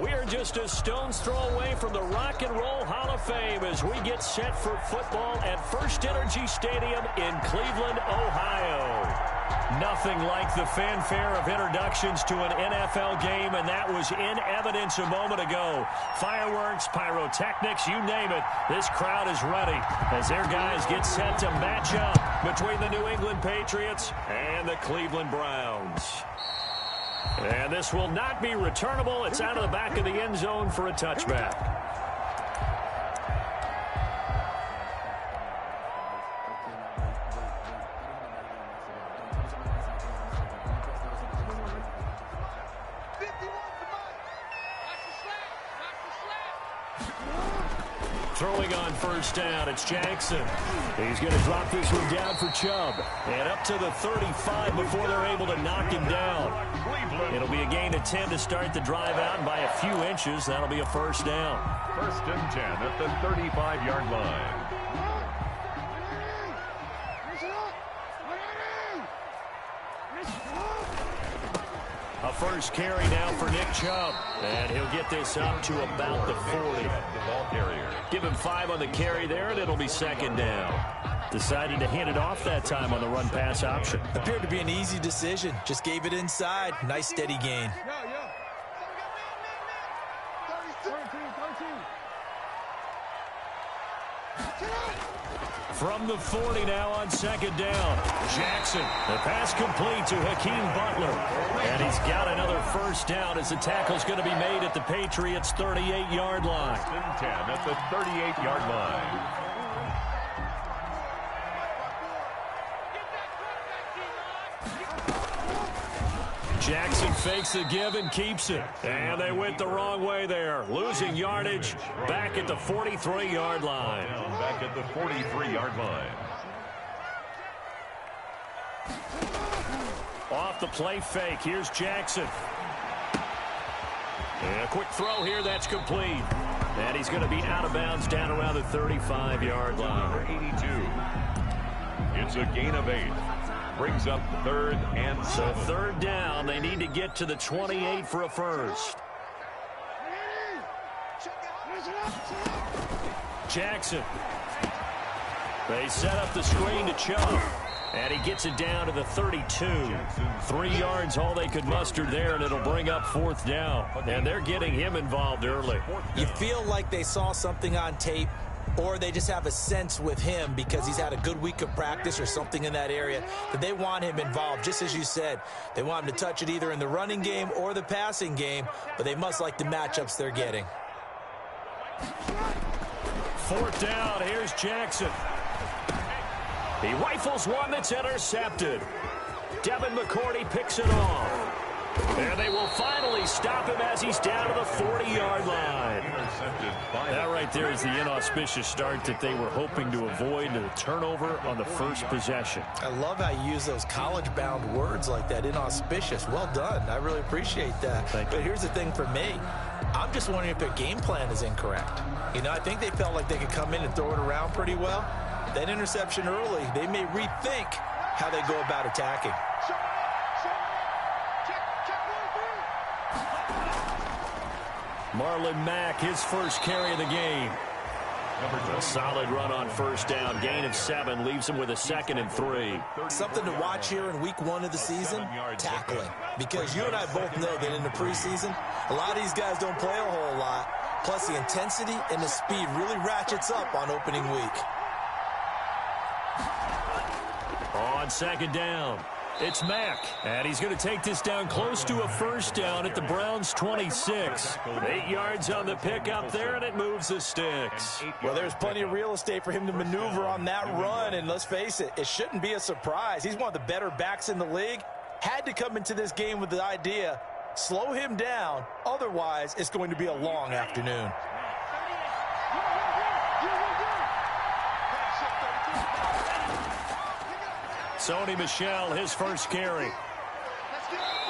We're just a stone's throw away from the Rock and Roll Hall of Fame as we get set for football at First Energy Stadium in Cleveland, Ohio. Nothing like the fanfare of introductions to an NFL game, and that was in evidence a moment ago. Fireworks, pyrotechnics, you name it. This crowd is ready as their guys get set to match up between the New England Patriots and the Cleveland Browns. And this will not be returnable. It's out of the back of the end zone for a touchback. Throwing on first down, it's Jackson. He's going to drop this one down for Chubb. And up to the 35 before they're able to knock him down. It'll be a gain of 10 to start the drive out, and by a few inches, that'll be a first down. First and 10 at the 35-yard line. A first carry now for Nick Chubb. And he'll get this up to about the 40. Give him 5 on the carry there, and it'll be second down. Decided to hand it off that time on the run-pass option. Appeared to be an easy decision. Just gave it inside. Nice steady gain. From the 40 now on second down. Jackson, the pass complete to Hakeem Butler. And he's got another first down as the tackle's going to be made at the Patriots' 38-yard line. First and 10 at the 38-yard line. Jackson fakes the give and keeps it. And they went the wrong way there. Losing yardage back at the 43-yard line. Back at the 43-yard line. Off the play fake. Here's Jackson. And a quick throw here. That's complete. And he's going to be out of bounds down around the 35-yard line. 82. It's a gain of 8. Brings up third and 7. So third down, they need to get to the 28 for a first. Jackson. They set up the screen to Chubb. And he gets it down to the 32. 3 yards, all they could muster there, and it'll bring up fourth down. And they're getting him involved early. You feel like they saw something on tape, or they just have a sense with him because he's had a good week of practice or something in that area that they want him involved. Just as you said, they want him to touch it either in the running game or the passing game, but they must like the matchups they're getting. Fourth down, here's Jackson. He rifles one that's intercepted. Devin McCourty picks it off. And they will finally stop him as he's down to the 40-yard line. That right there is the inauspicious start that they were hoping to avoid, the turnover on the first possession. I love how you use those college-bound words like that, inauspicious. Well done. I really appreciate that. But here's the thing for me. I'm just wondering if their game plan is incorrect. You know, I think they felt like they could come in and throw it around pretty well. That interception early, they may rethink how they go about attacking. Marlon Mack, his first carry of the game. A solid run on first down. Gain of 7 leaves him with a 2nd and 3. Something to watch here in week 1 of the season, tackling. Because you and I both know that in the preseason, a lot of these guys don't play a whole lot. Plus the intensity and the speed really ratchets up on opening week. On second down, it's Mack. And he's going to take this down close to a first down at the Browns' 26. 8 yards on the pickup there, and it moves the sticks. Well, there's plenty of real estate for him to maneuver on that run, and let's face it, it shouldn't be a surprise. He's one of the better backs in the league. Had to come into this game with the idea, slow him down, otherwise it's going to be a long afternoon. Sony Michel, his first carry.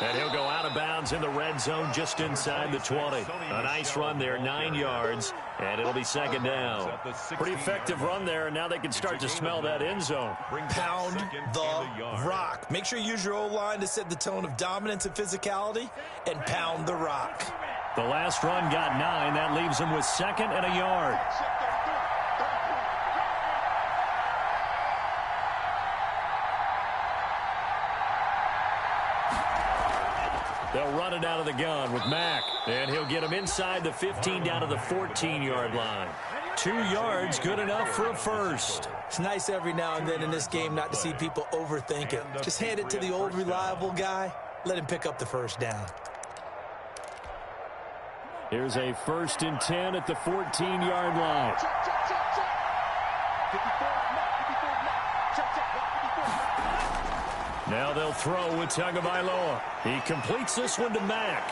And he'll go out of bounds in the red zone just inside the 20. A nice run there, 9 yards, and it'll be second down. Pretty effective run there, and now they can start to smell that end zone. Pound the rock. Make sure you use your O-line to set the tone of dominance and physicality, and pound the rock. The last run got 9. That leaves him with 2nd and a yard. They'll run it out of the gun with Mack. And he'll get him inside the 15 down to the 14-yard line. 2 yards, good enough for a first. It's nice every now and then in this game not to see people overthink it. Just hand it to the old reliable guy. Let him pick up the first down. Here's a 1st and 10 at the 14-yard line. Now they'll throw with Tagovailoa. He completes this one to Mack.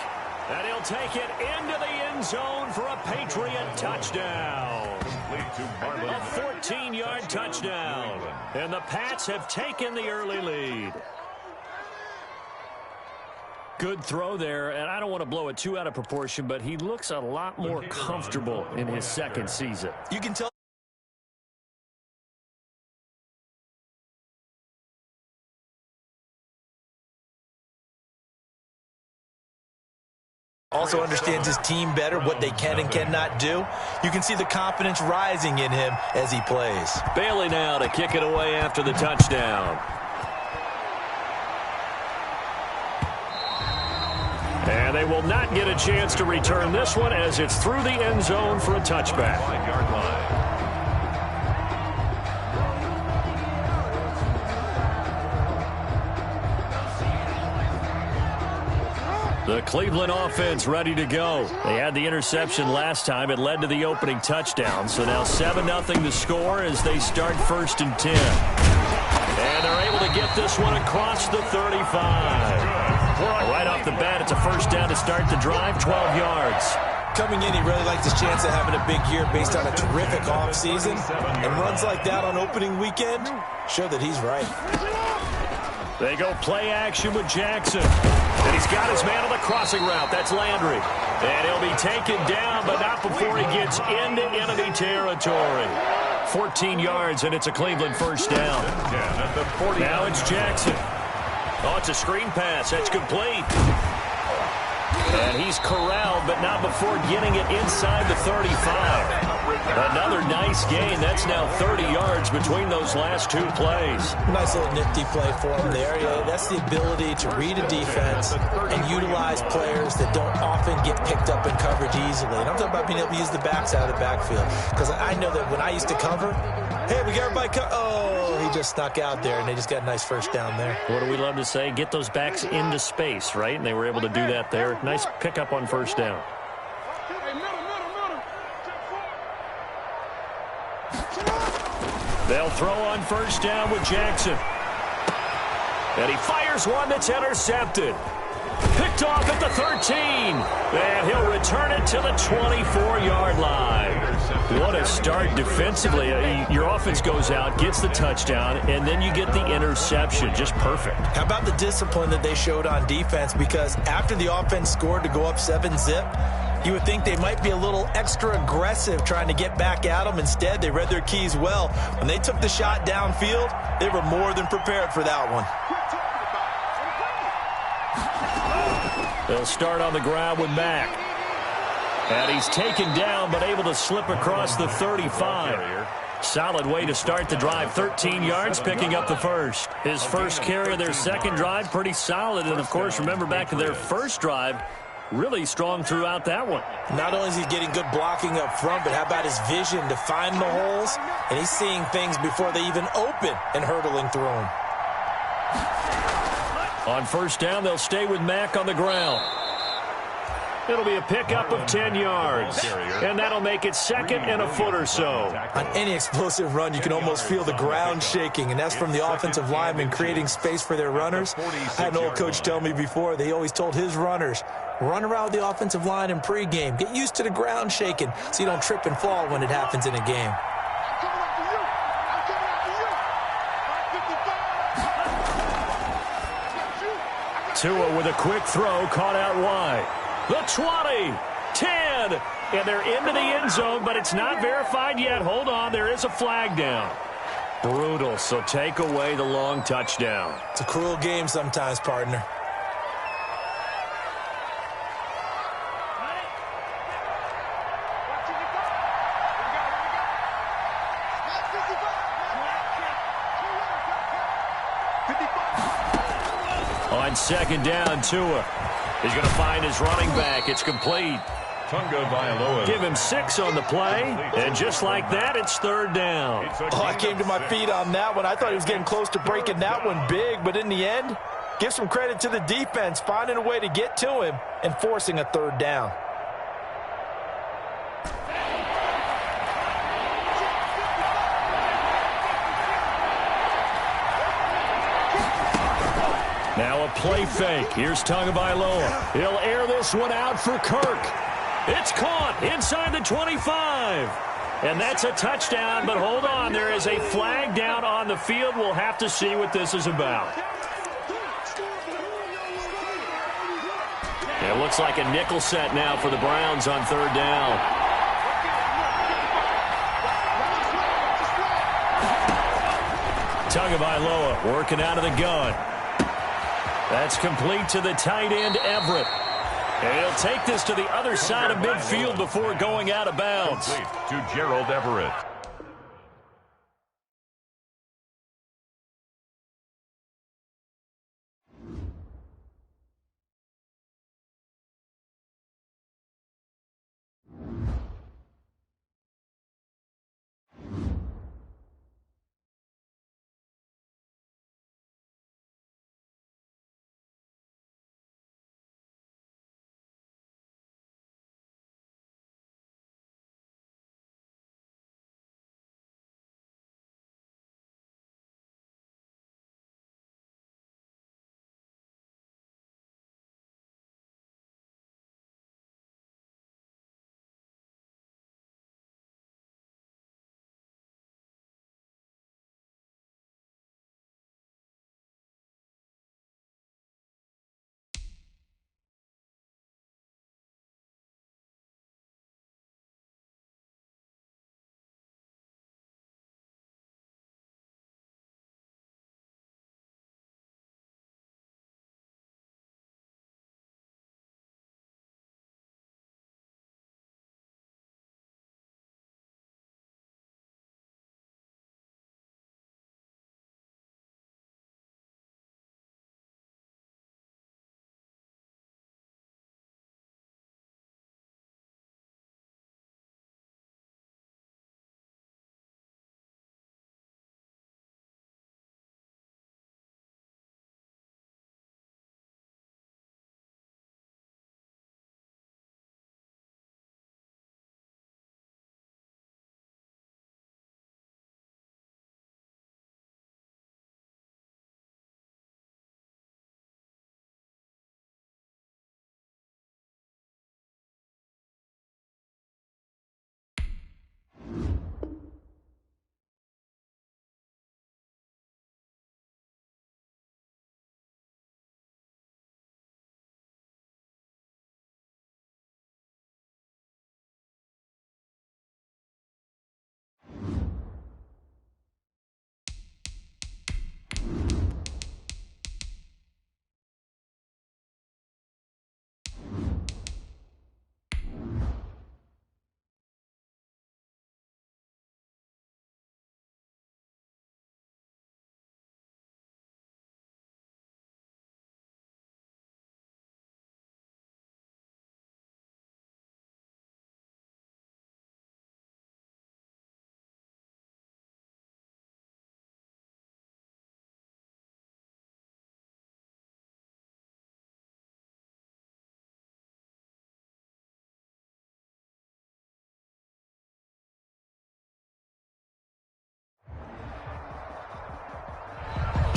And he'll take it into the end zone for a Patriot touchdown. A 14-yard touchdown. And the Pats have taken the early lead. Good throw there, and I don't want to blow it too out of proportion, but he looks a lot more comfortable in his 2nd season. You can tell. Also understands his team better, what they can and cannot do. You can see the confidence rising in him as he plays. Bailey now to kick it away after the touchdown. And they will not get a chance to return this one as it's through the end zone for a touchback. 5-yard line. The Cleveland offense ready to go. They had the interception last time. It led to the opening touchdown. So now 7-0 to score as they start 1st and 10. And they're able to get this one across the 35. Right off the bat, it's a 1st down to start the drive, 12 yards. Coming in, he really likes his chance of having a big year based on a terrific offseason. And runs like that on opening weekend show that he's right. They go play action with Jackson. And he's got his man on the crossing route. That's Landry. And he'll be taken down, but not before he gets into enemy territory. 14 yards, and it's a Cleveland 1st down. Now it's Jackson. Oh, it's a screen pass. That's complete. And he's corralled, but not before getting it inside the 35. Another nice gain. That's now 30 yards between those last 2 plays. Nice little nifty play for him there. Yeah, that's the ability to read a defense and utilize players that don't often get picked up in coverage easily. And I'm talking about being able to use the backs out of the backfield. Because I know that when I used to cover, hey, we got everybody oh, he just snuck out there, and they just got a nice 1st down there. What do we love to say? Get those backs into space, right? And they were able to do that there. Nice pickup on 1st down. They'll throw on 1st down with Jackson. And he fires one that's intercepted. Picked off at the 13. And he'll return it to the 24-yard line. What a start defensively. Your offense goes out, gets the touchdown, and then you get the interception. Just perfect. How about the discipline that they showed on defense? Because after the offense scored to go up 7-zip, you would think they might be a little extra aggressive trying to get back at them. Instead, they read their keys well. When they took the shot downfield, they were more than prepared for that one. They'll start on the ground with Mack. And he's taken down, but able to slip across the 35. Solid way to start the drive. 13 yards, picking up the 1st. His 1st carry of their 2nd drive, pretty solid. And, of course, remember back to their 1st drive, really strong throughout that one. Not only is he getting good blocking up front, but how about his vision to find the holes? And he's seeing things before they even open and hurtling through them. On 1st down, they'll stay with Mack on the ground. It'll be a pickup of 10 yards. And that'll make it 2nd and a foot or so. On any explosive run, you can almost feel the ground shaking, and that's from the offensive linemen creating space for their runners. I had an old coach tell me before, they always told his runners, run around the offensive line in pregame. Get used to the ground shaking so you don't trip and fall when it happens in a game. Tua with a quick throw, caught out wide. The 20, 10, and they're into the end zone, but it's not verified yet. Hold on, there is a flag down. Brutal, so take away the long touchdown. It's a cruel game sometimes, partner. On second down, Tua. He's going to find his running back. It's complete. Give him 6 on the play, and just like that, it's third down. Oh, I came to my feet on that one. I thought he was getting close to breaking that one big, but in the end, give some credit to the defense, finding a way to get to him and forcing a third down. Now a play fake. Here's Tagovailoa. He'll air this one out for Kirk. It's caught inside the 25. And that's a touchdown, but hold on. There is a flag down on the field. We'll have to see what this is about. It looks like a nickel set now for the Browns on third down. Tagovailoa working out of the gun. That's complete to the tight end, Everett. And he'll take this to the other side of midfield before going out of bounds. To Gerald Everett.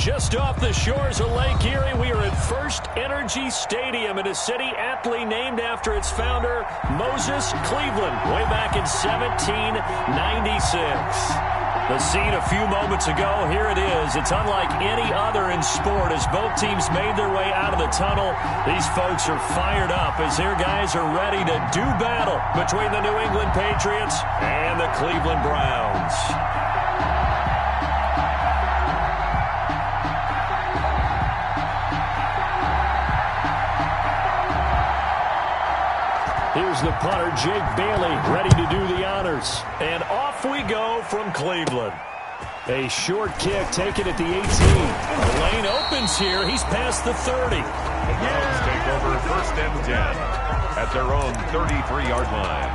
Just off the shores of Lake Erie, we are at First Energy Stadium in a city aptly named after its founder, Moses Cleveland, way back in 1796. The scene a few moments ago, here it is. It's unlike any other in sport as both teams made their way out of the tunnel. These folks are fired up as their guys are ready to do battle between the New England Patriots and the Cleveland Browns. Here's the punter, Jake Bailey, ready to do the honors. And off we go from Cleveland. A short kick taken at the 18. The lane opens here. He's past the 30. The Browns take over 1st and 10 at their own 33-yard line.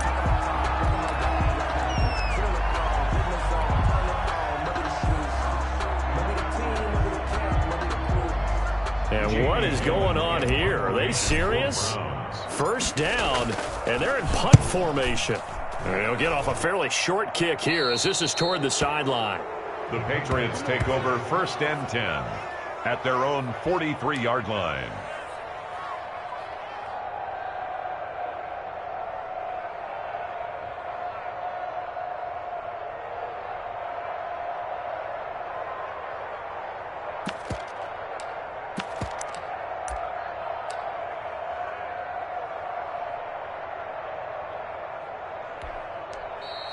And what is going on here? Are they serious? 1st down, and they're in punt formation. They'll get off a fairly short kick here as this is toward the sideline. The Patriots take over 1st and 10 at their own 43-yard line.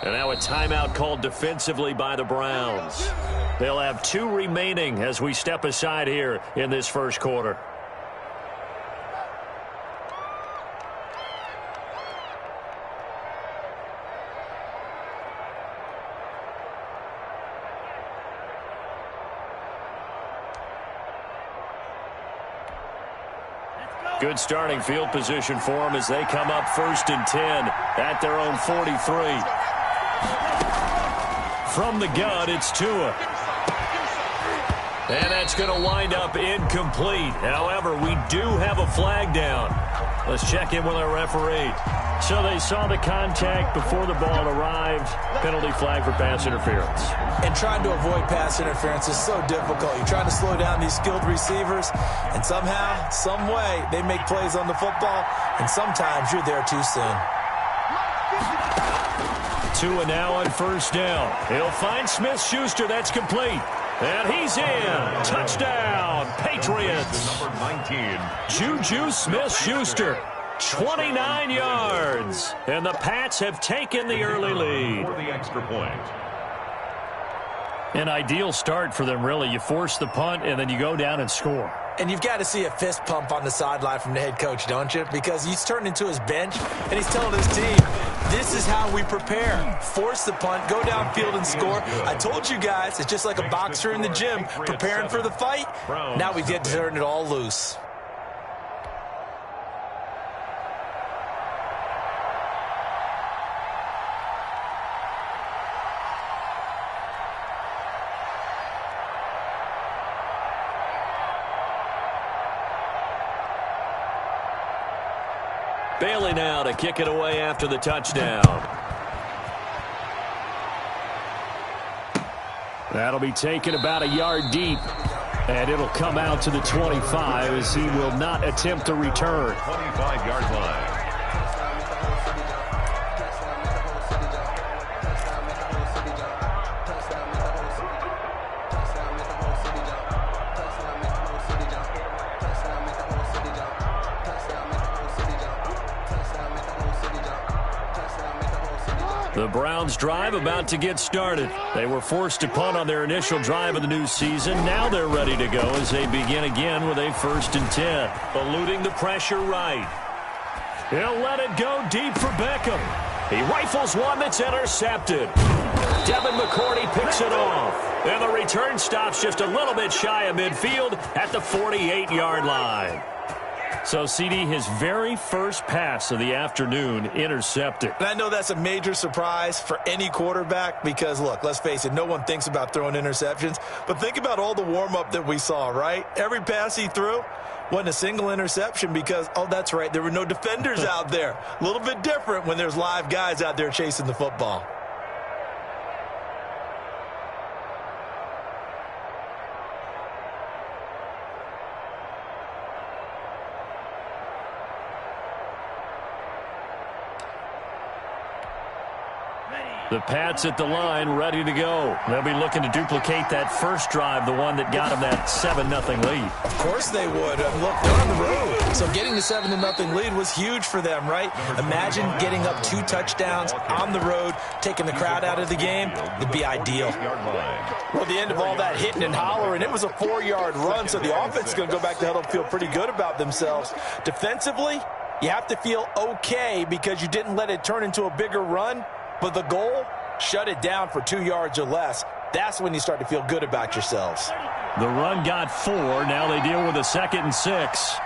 And now a timeout called defensively by the Browns. They'll have 2 remaining as we step aside here in this 1st quarter. Good starting field position for them as they come up 1st and 10 at their own 43. From the gun, it's Tua. And that's going to wind up incomplete. However, we do have a flag down. Let's check in with our referee. So they saw the contact before the ball arrived. Penalty flag for pass interference. And trying to avoid pass interference is so difficult. You're trying to slow down these skilled receivers, and somehow, some way, they make plays on the football, and sometimes you're there too soon. Tua now on 1st down. He'll find Smith-Schuster. That's complete. And he's in. Touchdown, Patriots. Number 19. Juju Smith-Schuster, 29 yards. And the Pats have taken the early lead. For the extra point. An ideal start for them, really. You force the punt, and then you go down and score. And you've got to see a fist pump on the sideline from the head coach, don't you? Because he's turned into his bench, and he's telling his team, this is how we prepare. Force the punt, go downfield and score. I told you guys, it's just like a boxer in the gym preparing for the fight. Now we get to turn it all loose. Bailey now to kick it away after the touchdown. That'll be taken about a yard deep. And it'll come out to the 25 as he will not attempt to return. 25-yard line. The Browns drive about to get started. They were forced to punt on their initial drive of the new season. Now they're ready to go as they begin again with a 1st and 10. Eluding the pressure right. He'll let it go deep for Beckham. He rifles one that's intercepted. Devin McCourty picks it off. And the return stops just a little bit shy of midfield at the 48-yard line. So, CD, his very first pass of the afternoon intercepted. And I know that's a major surprise for any quarterback because, look, let's face it, no one thinks about throwing interceptions. But think about all the warm-up that we saw, right? Every pass he threw wasn't a single interception because, oh, that's right, there were no defenders out there. A little bit different when there's live guys out there chasing the football. The Pats at the line, ready to go. They'll be looking to duplicate that first drive, the one that got them that 7-0 lead. Of course they would. Look, they're on the road. So getting the 7-0 lead was huge for them, right? Imagine getting up 2 touchdowns on the road, taking the crowd out of the game. It'd be ideal. Well, the end of all that hitting and hollering, it was a 4-yard run, so the offense is going to go back to huddle and feel pretty good about themselves. Defensively, you have to feel okay because you didn't let it turn into a bigger run. But the goal, shut it down for 2 yards or less. That's when you start to feel good about yourselves. The run got 4. Now they deal with a 2nd and 6.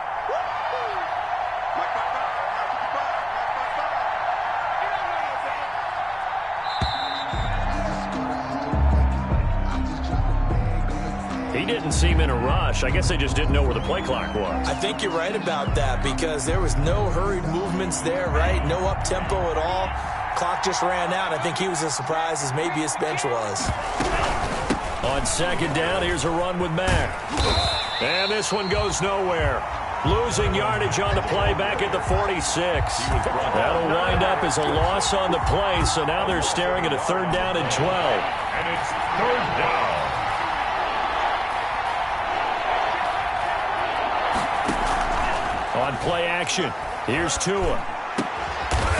He didn't seem in a rush. I guess they just didn't know where the play clock was. I think you're right about that because there was no hurried movements there, right? No up-tempo at all. Clock just ran out. I think he was as surprised as maybe his bench was. On 2nd down, here's a run with Mack. And this one goes nowhere. Losing yardage on the play back at the 46. That'll wind up as a loss on the play, so now they're staring at a 3rd down and 12. And it's 3rd down. On play action, here's Tua.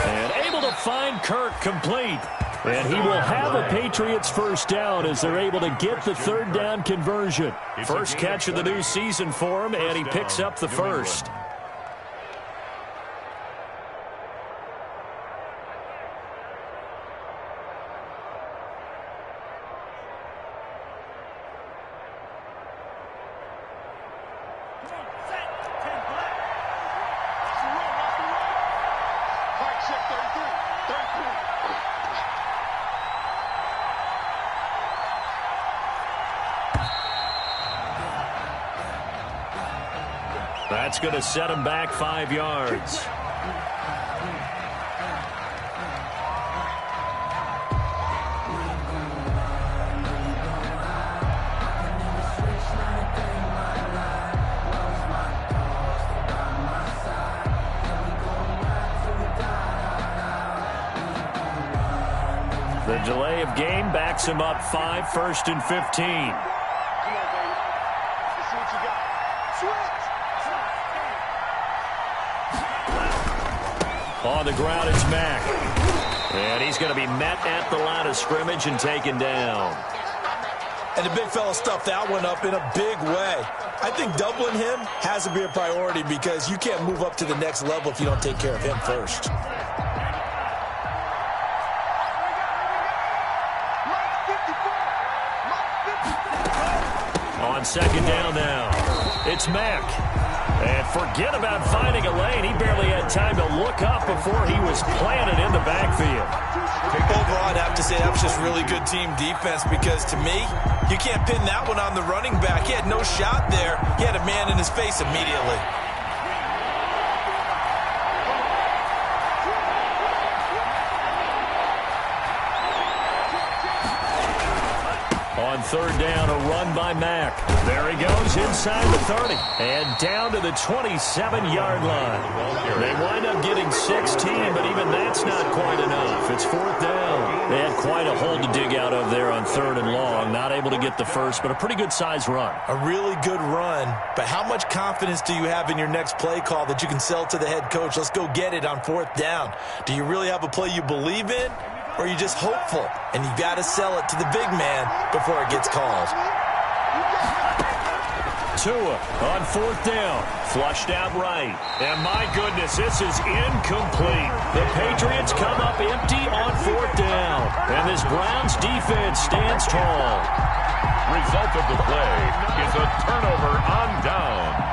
And able to find Kirk complete. And he will have a Patriots 1st down as they're able to get the 3rd down conversion. First catch of the new season for him, and he picks up the 1st. That's going to set him back 5 yards. The delay of game backs him up 5, 1st and 15. On the ground, it's Mack. And he's going to be met at the line of scrimmage and taken down. And the big fella stuffed that one up in a big way. I think doubling him has to be a priority because you can't move up to the next level if you don't take care of him first. On 2nd down now, it's Mack. And forget about finding a lane. He barely had time to look up before he was planted in the backfield. Overall, I'd have to say that was just really good team defense because, to me, you can't pin that one on the running back. He had no shot there. He had a man in his face immediately. On 3rd down, a run by Mack. There he goes inside the 30 and down to the 27-yard line. They wind up getting 16, but even that's not quite enough. It's 4th down. They had quite a hole to dig out of there on 3rd and long. Not able to get the first, but a pretty good-sized run. A really good run, but how much confidence do you have in your next play call that you can sell to the head coach? Let's go get it on 4th down. Do you really have a play you believe in? Or are you just hopeful, and you've got to sell it to the big man before it gets called? Tua on 4th down, flushed out right. And my goodness, this is incomplete. The Patriots come up empty on 4th down. And this Browns defense stands tall. Result of the play is a turnover on downs.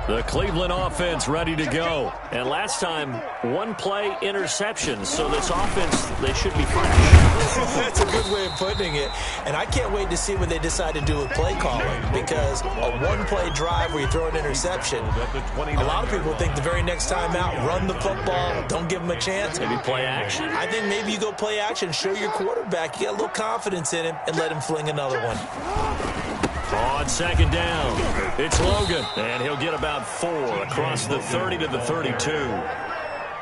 The Cleveland offense ready to go. And last time, 1-play interception. So this offense, they should be fresh. That's a good way of putting it. And I can't wait to see what they decide to do with play calling. Because a 1-play drive where you throw an interception, a lot of people think the very next time out, run the football, don't give them a chance. Maybe play action. I think maybe you go play action, show your quarterback you got a little confidence in him, and let him fling another one. On 2nd down, it's Logan, and he'll get about 4 across the 30 to the 32.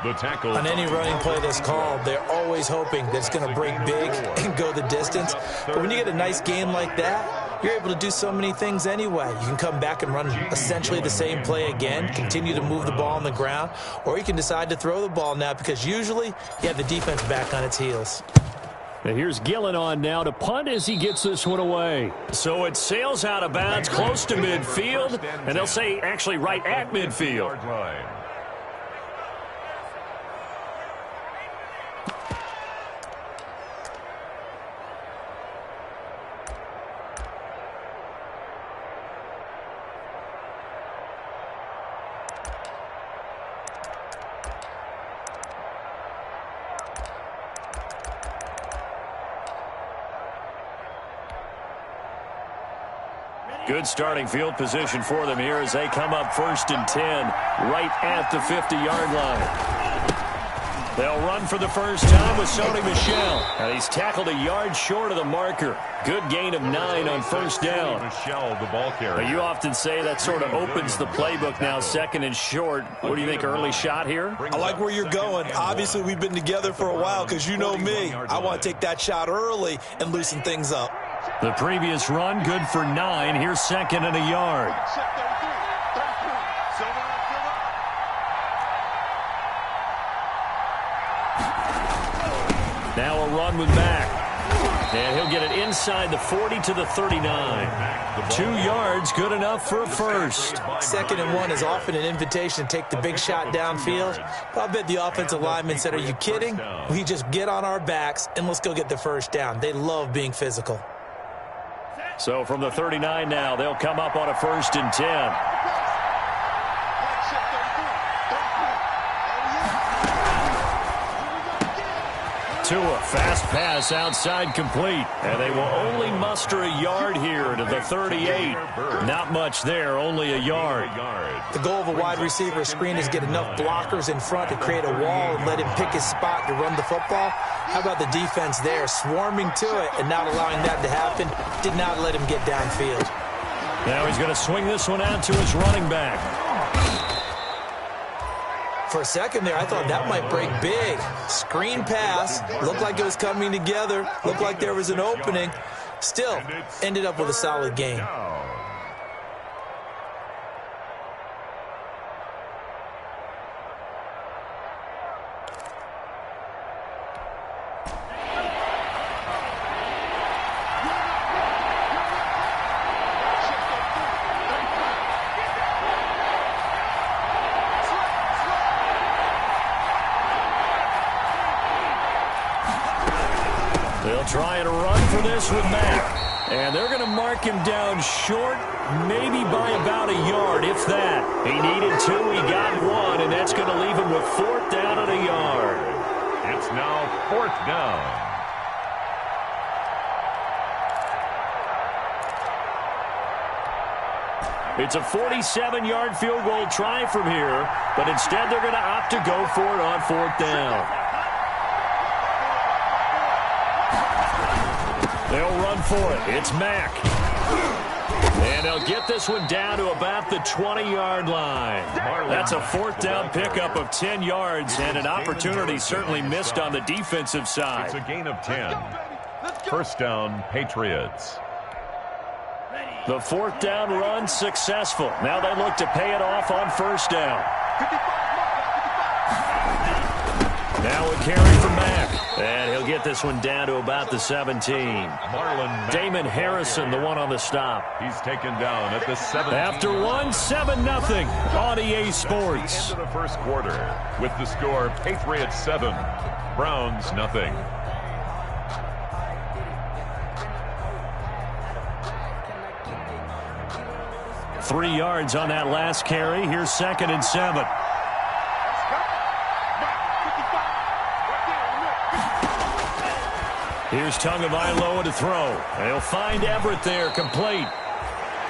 The tackle. On any running play that's called, they're always hoping that it's going to break big and go the distance. But when you get a nice game like that, you're able to do so many things anyway. You can come back and run essentially the same play again, continue to move the ball on the ground, or you can decide to throw the ball now because usually you have the defense back on its heels. And here's Gillen on now to punt as he gets this one away. So it sails out of bounds close to midfield, and they'll say actually right at midfield. Good starting field position for them here as they come up 1st and 10, right at the 50-yard line. They'll run for the first time with Sony Michel, and he's tackled a yard short of the marker. Good gain of 9 on first down. Michel, the ball carrier. You often say that sort of opens the playbook now, 2nd and short. What do you think, early shot here? I like where you're going. Obviously, we've been together for a while because you know me. I want to take that shot early and loosen things up. The previous run, good for 9. Here's 2nd and a yard. Now a run with Mack. And he'll get it inside the 40 to the 39. 2 yards, good enough for a first. 2nd and 1 is often an invitation to take the big shot downfield. But I bet the offensive lineman said, are you kidding? We just get on our backs and let's go get the first down. They love being physical. So from the 39 now, they'll come up on a 1st and 10. Tua, fast pass outside complete. And they will only muster a yard here to the 38. Not much there, only a yard. The goal of a wide receiver screen is get enough blockers in front to create a wall and let him pick his spot to run the football. How about the defense there, swarming to it and not allowing that to happen? Did not let him get downfield. Now he's going to swing this one out to his running back. For a second there, I thought that might break big. Screen pass. Looked like it was coming together. Looked like there was an opening. Still, ended up with a solid game. They'll try and run for this with Mack. And they're going to mark him down short, maybe by about a yard, if that. He needed 2, he got 1, and that's going to leave him with 4th down and a yard. It's now 4th down. It's a 47-yard field goal try from here, but instead they're going to opt to go for it on 4th down. They'll run for it. It's Mack. And they'll get this one down to about the 20-yard line. That's a 4th down pickup of 10 yards and an opportunity certainly missed on the defensive side. It's a gain of 10. First down, Patriots. The 4th down run successful. Now they look to pay it off on 1st down. Now a carry for Mack. And he'll get this one down to about the 17. Damon Harrison, the one on the stop. He's taken down at the 17. After 7-0 on EA Sports. Into the first quarter with the score Patriots 7, Browns 0. 3 yards on that last carry. Here's 2nd and 7. Here's Tagovailoa to throw. He'll find Everett there, complete.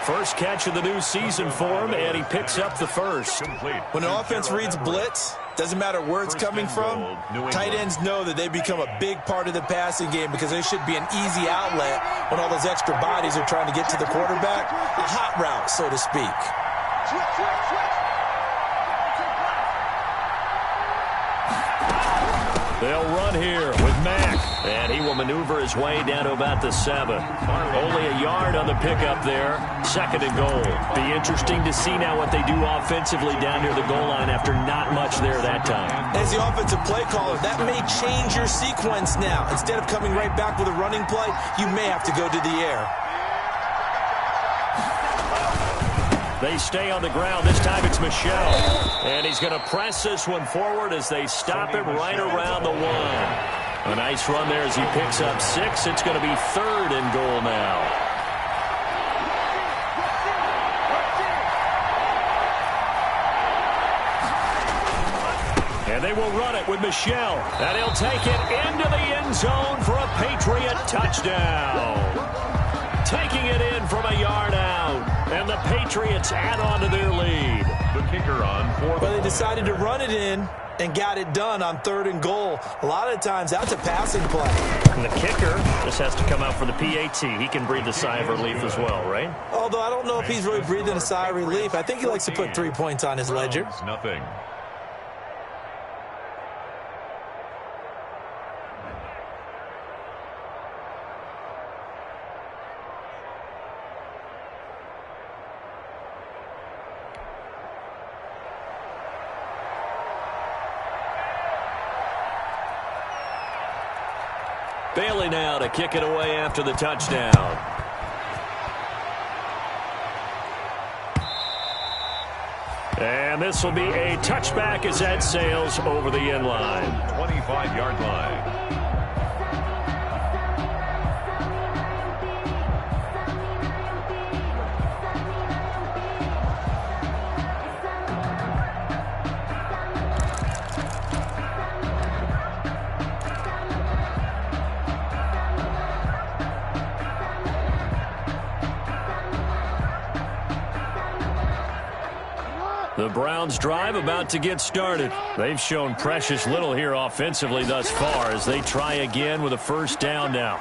First catch of the new season for him, and he picks up the first. When an offense reads blitz, doesn't matter where it's coming from, tight ends know that they become a big part of the passing game because they should be an easy outlet when all those extra bodies are trying to get to the quarterback. A hot route, so to speak. They'll run here with Mack. And he will maneuver his way down to about the 7. Only a yard on the pickup there. 2nd and goal. Be interesting to see now what they do offensively down near the goal line after not much there that time. As the offensive play caller, that may change your sequence now. Instead of coming right back with a running play, you may have to go to the air. They stay on the ground. This time it's Michel. And he's going to press this one forward as they stop him right around the 1. A nice run there as he picks up 6. It's going to be 3rd and goal now. And they will run it with Michel. And he'll take it into the end zone for a Patriot touchdown. Taking it in from a yard out. And the Patriots add on to their lead. The kicker on for Well, they decided to run it in and got it done on 3rd and goal. A lot of times, that's a passing play. And the kicker just has to come out for the PAT. He can breathe a sigh of relief as well, right? Although I don't know if he's really breathing a sigh of relief. I think he likes to put 3 points on his ledger. Nothing. Bailey now to kick it away after the touchdown. And this will be a touchback as that sails over the end line. 25-yard line. The Browns drive about to get started. They've shown precious little here offensively thus far as they try again with a 1st down now.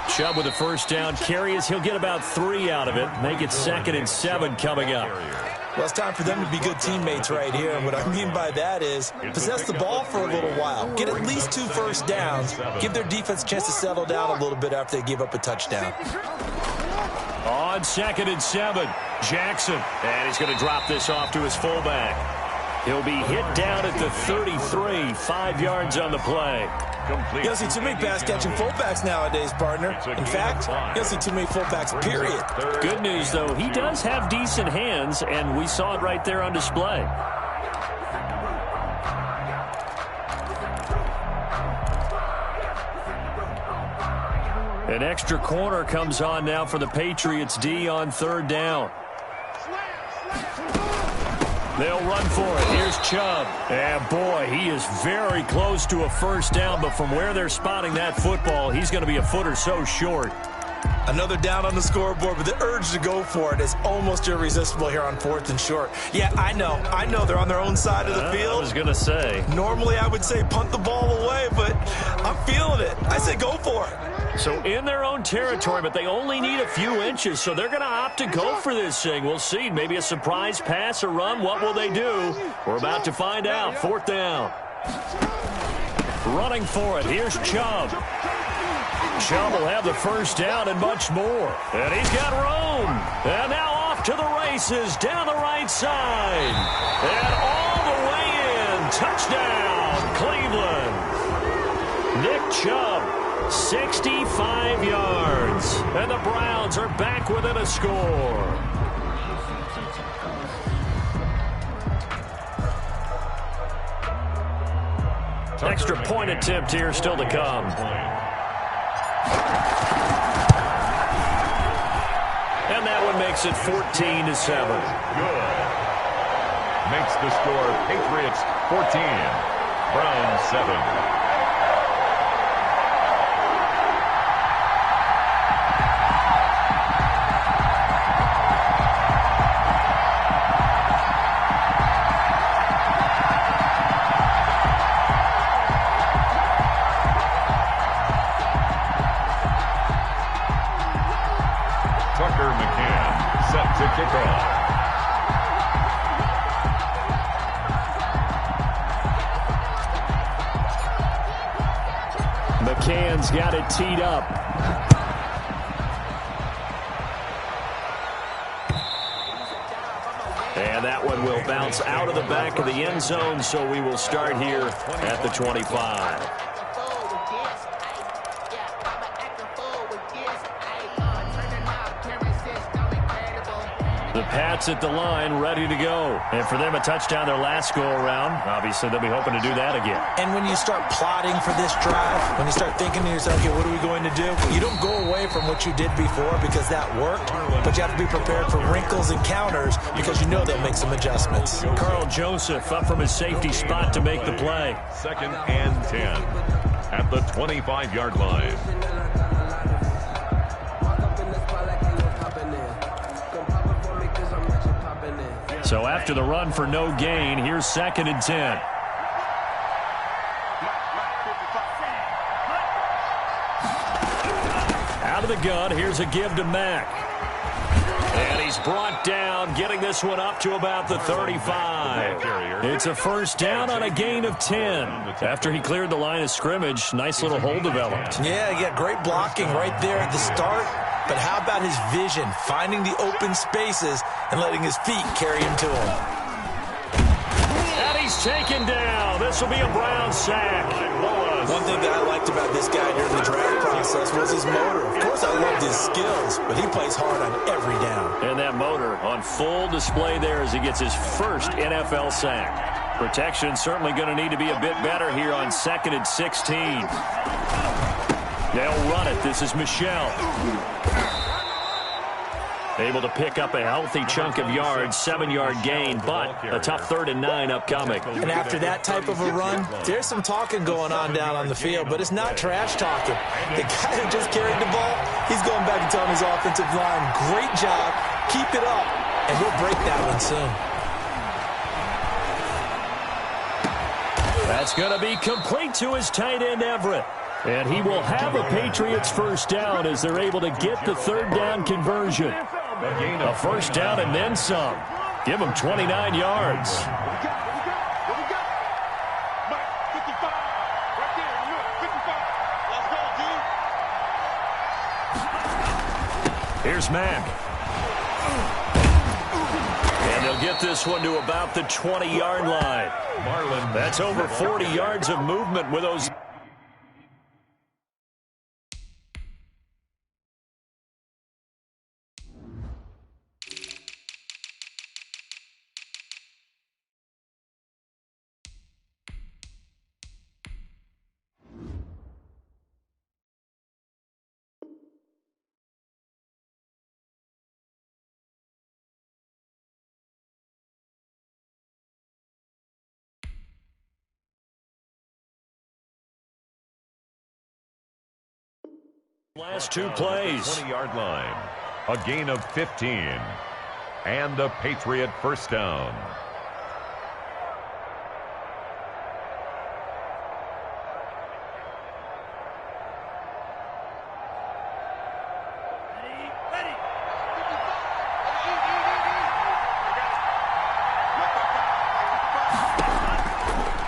Chubb with a 1st down carry as he'll get about 3 out of it. Make it 2nd and 7 coming up. Well, it's time for them to be good teammates right here. And what I mean by that is possess the ball for a little while. Get at least 2 first downs. Give their defense a chance to settle down a little bit after they give up a touchdown. On 2nd and 7, Jackson. And he's going to drop this off to his fullback. He'll be hit down at the 33, 5 yards on the play. You don't see too many pass-catching fullbacks nowadays, partner. In fact, you don't see too many fullbacks, period. Good news, though, he does have decent hands, and we saw it right there on display. An extra corner comes on now for the Patriots D on 3rd down. They'll run for it. Here's Chubb. And boy, he is very close to a 1st down, but from where they're spotting that football, he's going to be a foot or so short. Another down on the scoreboard, but the urge to go for it is almost irresistible here on 4th and short. Yeah, I know they're on their own side of the field. I was going to say. Normally I would say punt the ball away, but I'm feeling it. I say go for it. So in their own territory, but they only need a few inches, so they're going to opt to go for this thing. We'll see. Maybe a surprise pass or run. What will they do? We're about to find out. 4th down. Running for it. Here's Chubb. Chubb will have the 1st down and much more. And he's got room. And now off to the races down the right side. And all the way in. Touchdown, Cleveland. Nick Chubb, 65 yards. And the Browns are back within a score. Extra point attempt here still to come. And that one makes it 14-7. Good. Makes the score Patriots 14, Browns 7. Cleveland's got it teed up. And that one will bounce out of the back of the end zone, so we will start here at the 25. The Pats at the line, ready to go. And for them, a touchdown their last go-around. Obviously, they'll be hoping to do that again. And when you start plotting for this drive, when you start thinking to yourself, okay, what are we going to do? You don't go away from what you did before because that worked, but you have to be prepared for wrinkles and counters because you know they'll make some adjustments. Carl Joseph up from his safety spot to make the play. 2nd and 10 at the 25-yard line. So after the run for no gain, here's 2nd and 10. Out of the gun, here's a give to Mack. And he's brought down, getting this one up to about the 35. It's a first down on a gain of 10. After he cleared the line of scrimmage, nice little hole developed. Yeah, he got great blocking right there at the start. But how about his vision, finding the open spaces and letting his feet carry him to him? And he's taken down. This will be a Brown sack. One thing that I liked about this guy during the draft process was his motor. Of course, I loved his skills, but he plays hard on every down. And that motor on full display there as he gets his first NFL sack. Protection certainly going to need to be a bit better here on 2nd and 16. They'll run it. This is Michelle. Able to pick up a healthy chunk of yards, 7-yard gain, but a tough 3rd and 9 upcoming. And after that type of a run, there's some talking going on down on the field, but it's not trash talking. The guy who just carried the ball, he's going back and telling his offensive line, great job, keep it up, and we'll break that one soon. That's going to be complete to his tight end, Everett. And he will have a Patriots first down as they're able to get the 3rd down conversion. A first down and then some. Give him 29 yards. Here's Mack. And they'll get this one to about the 20-yard line. That's over 40 yards of movement with those. Last two plays. 20-yard line. A gain of 15. And a Patriot first down.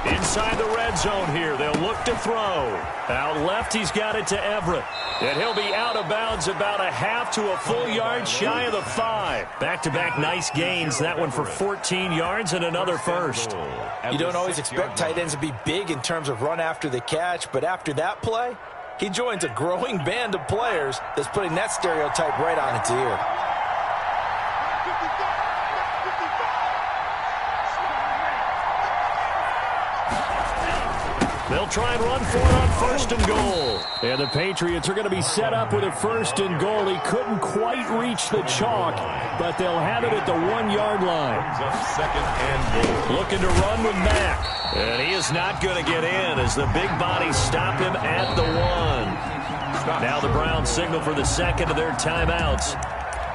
Inside the red zone here. They'll look to throw. Out left, he's got it to Everett. And he'll be out of bounds about a half to a full yard shy of the 5. Back-to-back nice gains. That one for 14 yards and another first. You don't always expect tight ends to be big in terms of run after the catch, but after that play, he joins a growing band of players that's putting that stereotype right on its ear. They'll try and run for it on 1st and goal. And the Patriots are going to be set up with a 1st and goal. He couldn't quite reach the chalk, but they'll have it at the 1-yard line. 2nd and goal. Looking to run with Mack. And he is not going to get in as the big bodies stop him at the 1. Now the Browns signal for the 2nd of their timeouts.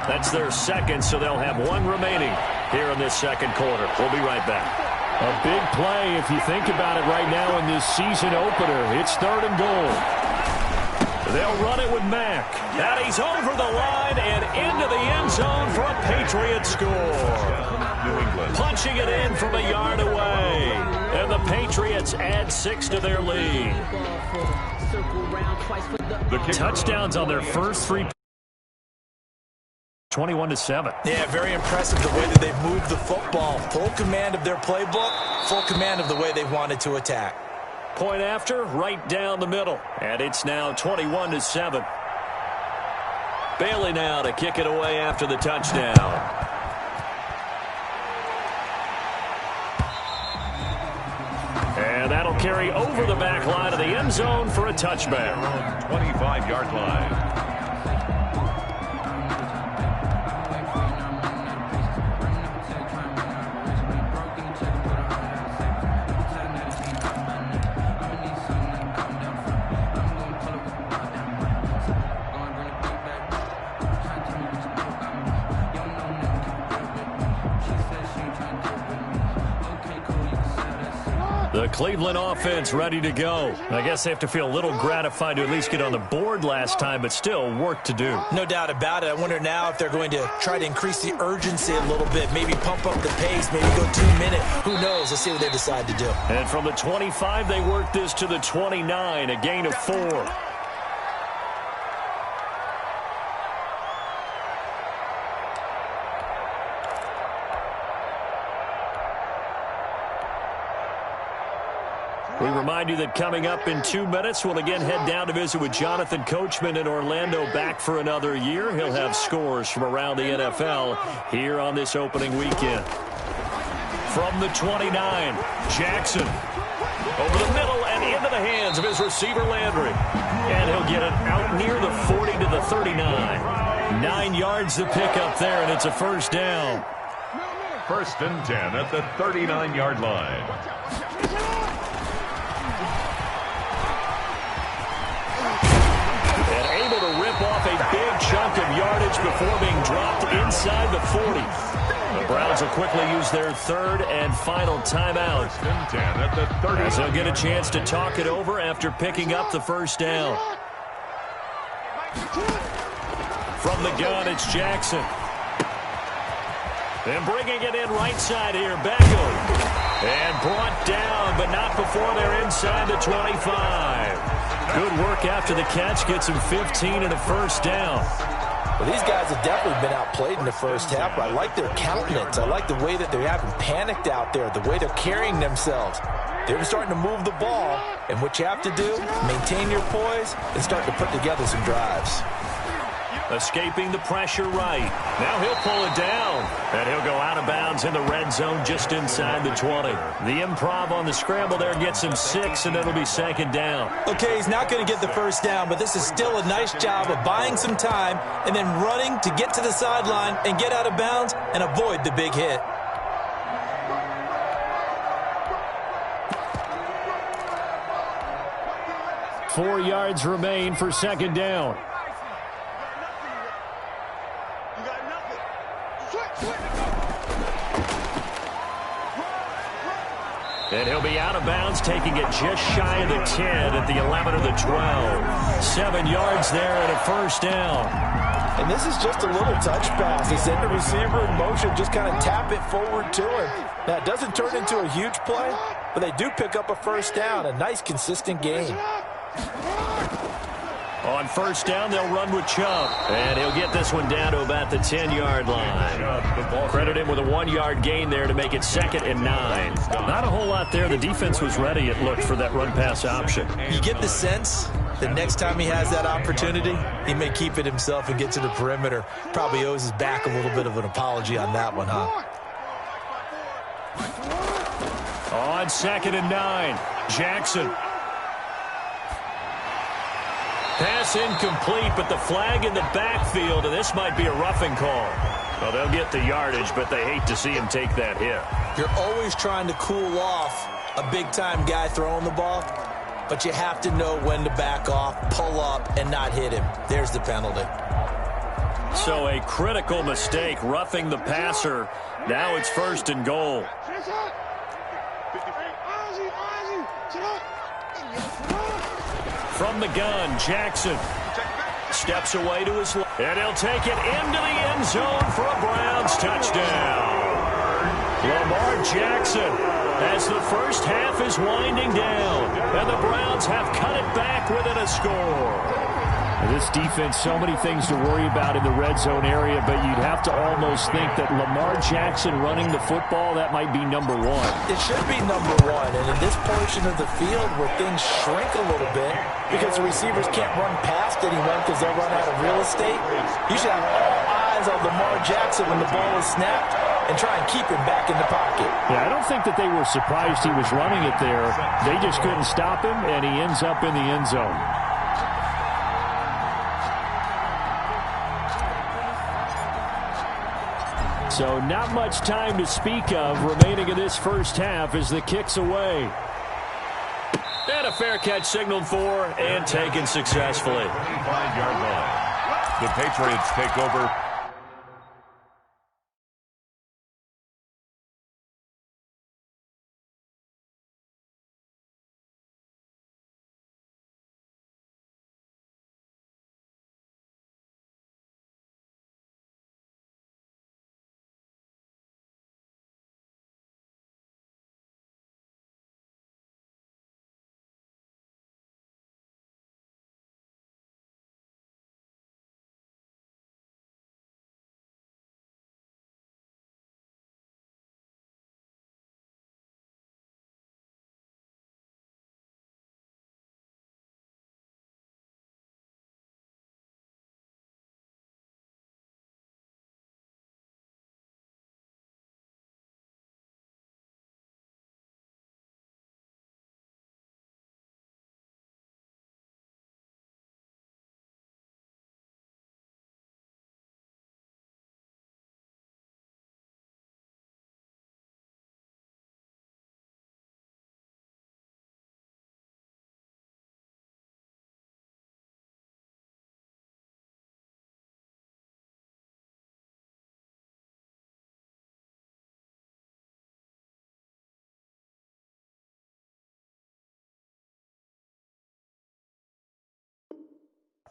That's their 2nd, so they'll have 1 remaining here in this 2nd quarter. We'll be right back. A big play if you think about it right now in this season opener. It's 3rd and goal. They'll run it with Mack. And he's over the line and into the end zone for a Patriot score. New England. Punching it in from a yard away. And the Patriots add 6 to their lead. Touchdowns on their first 3. 21-7. Yeah, very impressive the way that they've moved the football. Full command of their playbook, full command of the way they wanted to attack. Point after, right down the middle. And it's now 21-7. Bailey now to kick it away after the touchdown. And that'll carry over the back line of the end zone for a touchback. 25-yard line. The Cleveland offense ready to go. I guess they have to feel a little gratified to at least get on the board last time, but still work to do. No doubt about it. I wonder now if they're going to try to increase the urgency a little bit, maybe pump up the pace, maybe go 2 minute. Who knows? Let's see what they decide to do. And from the 25, they work this to the 29, a gain of 4. We remind you that coming up in 2 minutes, we'll again head down to visit with Jonathan Coachman in Orlando, back for another year. He'll have scores from around the NFL here on this opening weekend. From the 29, Jackson. Over the middle and into the hands of his receiver, Landry. And he'll get it out near the 40 to the 39. 9 yards to pick up there, and it's a first down. 1st and 10 at the 39-yard line. Off a big chunk of yardage before being dropped inside the 40. The Browns will quickly use their 3rd and final timeout. 1st and 10 at the 30. As they'll get a chance to talk it over after picking up the first down. From the gun, it's Jackson. And bringing it in right side here, Beckham. And brought down, but not before they're inside the 25. Good work after the catch, gets him 15 and a first down. Well, these guys have definitely been outplayed in the first half, but I like their countenance. I like the way that they haven't panicked out there, the way they're carrying themselves. They're starting to move the ball, and what you have to do, maintain your poise and start to put together some drives. Escaping the pressure right. Now he'll pull it down. And he'll go out of bounds in the red zone just inside the 20. The improv on the scramble there gets him 6, and it'll be 2nd down. Okay, he's not going to get the first down, but this is still a nice job of buying some time and then running to get to the sideline and get out of bounds and avoid the big hit. Four yards remain for 2nd down. And he'll be out of bounds, taking it just shy of the 10 at the 11 or the 12. 7 yards there and a first down. And this is just a little touch pass. They send the receiver in motion, just kind of tap it forward to him. Now, it doesn't turn into a huge play, but they do pick up a first down, a nice, consistent gain. On first down, they'll run with Chubb. And he'll get this one down to about the 10-yard line. Credit him with a 1-yard gain there to make it 2nd and 9. Not a whole lot there. The defense was ready, it looked, for that run-pass option. You get the sense that next time he has that opportunity, he may keep it himself and get to the perimeter. Probably owes his back a little bit of an apology on that one, huh? On 2nd and 9, Jackson. Pass incomplete, but the flag in the backfield, and this might be a roughing call. Well, they'll get the yardage, but they hate to see him take that hit. You're always trying to cool off a big-time guy throwing the ball, but you have to know when to back off, pull up, and not hit him. There's the penalty. So a critical mistake, roughing the passer. Now it's 1st and goal. From the gun, Jackson steps away to his left, and he'll take it into the end zone for a Browns touchdown. Lamar Jackson as the first half is winding down, and the Browns have cut it back within a score. This defense, so many things to worry about in the red zone area, but you'd have to almost think that Lamar Jackson running the football, that might be number one. It should be number one, and in this portion of the field where things shrink a little bit because the receivers can't run past anyone because they'll run out of real estate, you should have all eyes on Lamar Jackson when the ball is snapped and try and keep him back in the pocket. Yeah, I don't think that they were surprised he was running it there. They just couldn't stop him, and he ends up in the end zone. So not much time to speak of remaining in this first half as the kick's away. And a fair catch signaled for and taken successfully. 25-yard line. The Patriots take over.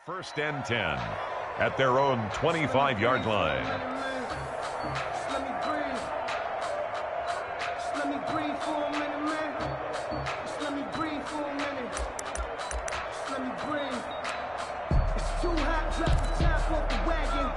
First and 10 at their own 25-yard line. Let me breathe. Just let me breathe for a minute, man. Just let me breathe for a minute. Just let me breathe. It's too hot, drop the top off the wagon.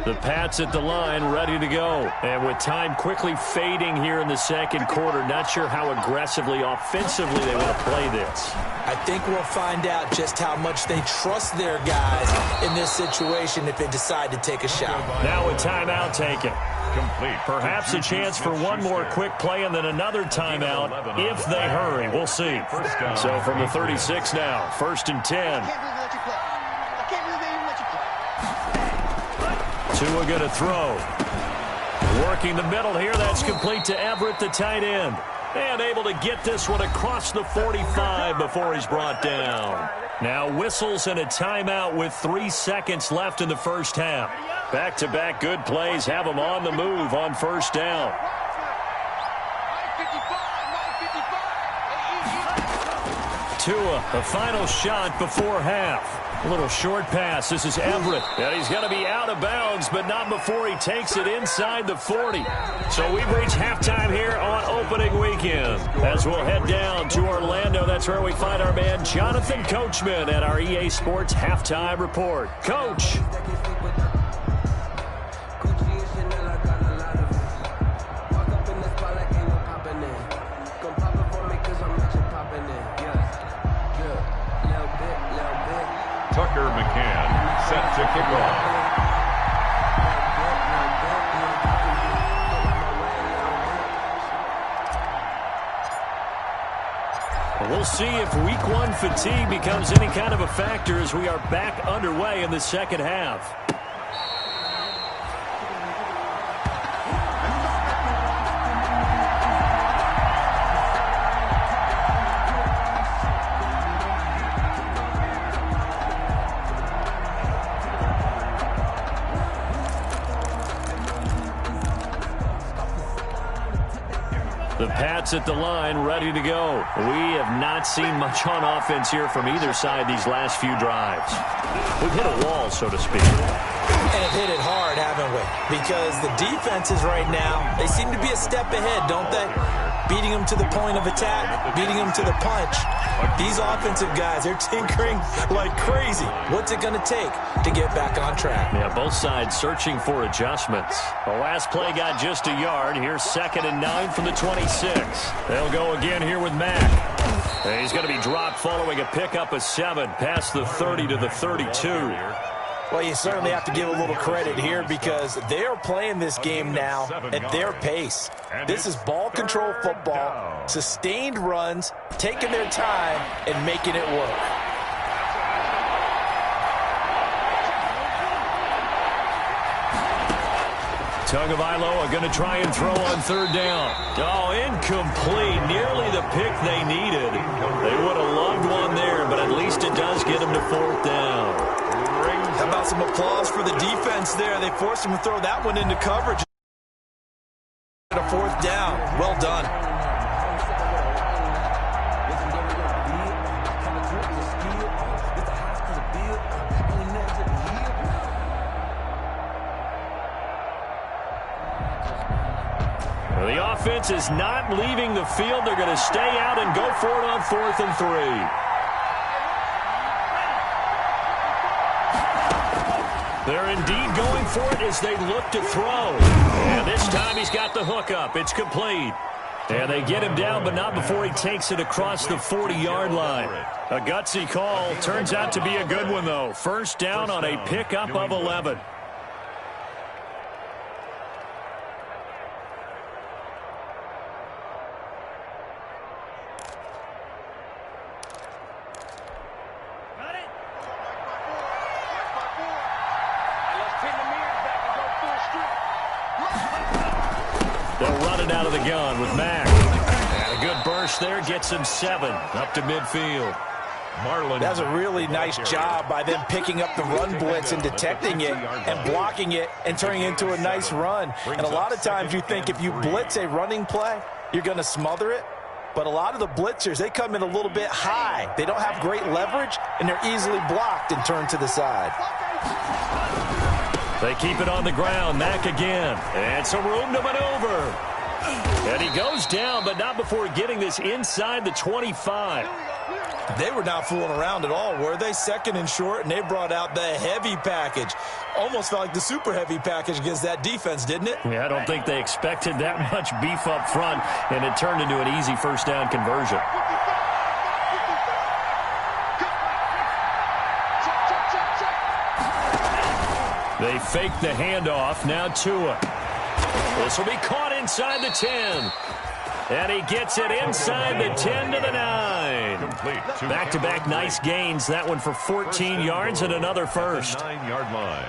The Pats at the line, ready to go. And with time quickly fading here in the second quarter, not sure how aggressively, offensively they want to play this. I think we'll find out just how much they trust their guys in this situation if they decide to take a shot. Now a timeout taken. Complete. Perhaps a chance for one more quick play and then another timeout if they hurry. We'll see. So from the 36 now, first and 10. Tua going to throw. Working the middle here. That's complete to Everett, the tight end. And able to get this one across the 45 before he's brought down. Now whistles and a timeout with 3 seconds left in the first half. Back-to-back good plays have them on the move on first down. Tua, the final shot before half. A little short pass. This is Everett. And he's going to be out of bounds, but not before he takes it inside the 40. So we've reached halftime here on opening weekend. As we'll head down to Orlando, that's where we find our man Jonathan Coachman at our EA Sports Halftime Report. Coach. Tucker McCann set to kick off. We'll see if week one fatigue becomes any kind of a factor as we are back underway in the second half. The Pats at the line, ready to go. We have not seen much on offense here from either side these last few drives. We've hit a wall, so to speak. And have hit it hard, haven't we? Because the defenses right now, they seem to be a step ahead, don't they? Beating them to the point of attack, beating them to the punch. These offensive guys, they're tinkering like crazy. What's it going to take to get back on track? Yeah, both sides searching for adjustments. The last play got just a yard. Here's 2nd and 9 from the 26. They'll go again here with Mack. He's going to be dropped following a pickup of 7 past the 30 to the 32. Well, you certainly have to give a little credit here because they are playing this game now at their pace. This is ball control football, sustained runs, taking their time, and making it work. Tagovailoa going to try and throw on 3rd down. Oh, incomplete. Nearly the pick they needed. They would have loved one there, but at least it does get them to 4th down. How about some applause for the defense there? They forced him to throw that one into coverage. A 4th down. Well done. The offense is not leaving the field. They're going to stay out and go for it on 4th and 3. They're indeed going for it as they look to throw. And this time he's got the hook up. It's complete. And they get him down, but not before he takes it across the 40-yard line. A gutsy call. Turns out to be a good one, though. 1st down on a pickup of 11. They'll run it out of the gun with Mack. And a good burst there gets him 7 up to midfield. That's a really nice job by them picking up the run blitz and detecting it and blocking it and turning it into a nice run. And a lot of times you think if you blitz a running play, you're going to smother it. But a lot of the blitzers, they come in a little bit high. They don't have great leverage, and they're easily blocked and turned to the side. They keep it on the ground. Mack again. And some room to maneuver. And he goes down, but not before getting this inside the 25. They were not fooling around at all, were they? 2nd and short, and they brought out the heavy package. Almost felt like the super heavy package against that defense, didn't it? Yeah, I don't think they expected that much beef up front, and it turned into an easy 1st down conversion. They fake the handoff. Now Tua. This will be caught inside the 10. And he gets it inside the 10 to the 9. Back-to-back nice gains. That one for 14 yards and another first. 9-yard line.